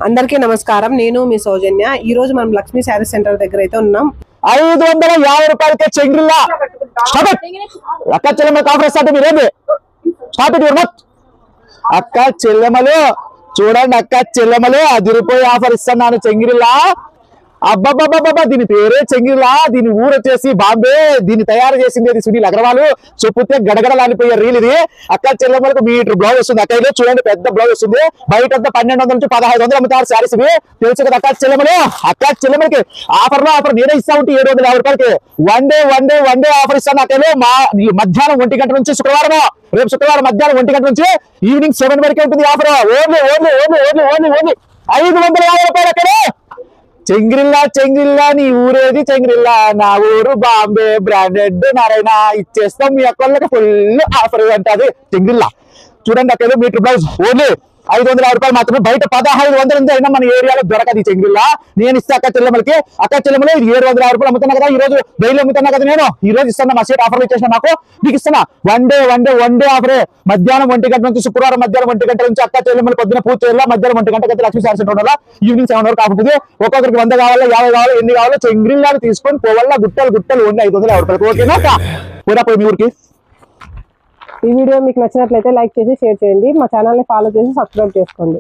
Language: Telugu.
అందరికీ నమస్కారం. నేను మీ సౌజన్య. ఈ రోజు మనం లక్ష్మీ శారీ సెంటర్ దగ్గర అయితే ఉన్నాం. 550 రూపాయలకే చెంగిల్లా అక్క చెల్లెమ్మకి ఆఫర్ ఇస్తా మీరేంది స్టార్ట్ అక్క చెల్లెమ్మలు చూడండి. అక్క చెల్లెమ్మలు 10 రూపాయలు ఆఫర్ ఇస్తున్నాను చెంగిరిల్లా. అబ్బబ్బబ్బబ్బా దీని పేరే చెంగిరిల్లా. దీని ఊరు వచ్చేసి బాంబే. దీన్ని తయారు చేసింది సునీల్ అగర్వాల్. చెప్పుతే గడగడలాడిపోయే రీల్ ఇది. అక్క చెల్లెమ్మలకు మీటర్ బ్లౌజ్ వస్తుంది. అక్క చూడండి పెద్ద బ్లౌజ్ వస్తుంది. బయట 1200 నుంచి 1500 అమ్ముతారు శారీస్ ఇవి. తెలుసు కదా అక్క చెల్లెమ్మలు. అక్క చెల్లెమ్మలకి ఆఫర్ నేనే ఇస్తా ఉంటే 750 రూపాయలకి వన్ డే ఆఫర్ ఇస్తాను. అక్కలో మధ్యాహ్నం 1 గంట నుంచి శుక్రవారం, రేపు శుక్రవారం మధ్యాహ్నం 1 గంట నుంచి ఈవినింగ్ 7 వరకే ఉంటుంది ఆఫర్. ఓన్లీ 550 రూపాయలు. అక్కడే చెంగిరిల్లా నీ ఊరేది చెంగిరిల్లా, నా ఊరు బాంబే. బ్రాండెడ్ నారాయణ ఇచ్చేస్తాం మీ అక్కళ్ళకి ఫుల్ ఆఫర్ అంటది చెంగిరిల్లా. చూడండి అక్కడ మీటర్ బ్లౌజ్ ఓన్లీ 550 రూపాయలు మాత్రమే. బయట 1500 ఉంది. అయినా మన ఏరియాలో దొరకదు చెంగిరిల్లా. నేను ఇస్తే అక్క చెల్లెమ్మలకి. అక్క చెల్లెమ్మలు 750 రూపాయలు అమ్ముతున్నా కదా. ఈ రోజు డైలీ అమ్ముతున్నా కదా. నేను ఈ రోజు ఇస్తున్నా. మా సీట్ ఆఫర్లు ఇచ్చేసిన నాకు మీకు ఇస్తున్నా. వన్ డే ఆఫరే. మధ్యాహ్నం 1 గంట నుంచి శుక్రవారం మధ్యాహ్నం 1 గంట నుంచి అక్క చెల్లెమ్మలు పొద్దున పూజ చేయాలి. మధ్యాహ్నం 1 గంటకి లక్ష్మీ శారీ సెంటర్ ఉండాలా. ఈవినింగ్ 7 వరకు ఆఫర్ ఉంది. ఒక్కొక్కరికి 100 కావాలా, 50 కావాలా, ఎన్ని కావాలో చెంగిరిల్లాని తీసుకొని పోవాలా. గుట్టలు ఓన్లీ 550 రూపాయలు. ఓకేనా పోయి మీ ఊరికి. ఈ వీడియో మీకు నచ్చినట్లయితే లైక్ చేసి షేర్ చేయండి. మా ఛానల్ని ఫాలో చేసి సబ్స్క్రైబ్ చేసుకోండి.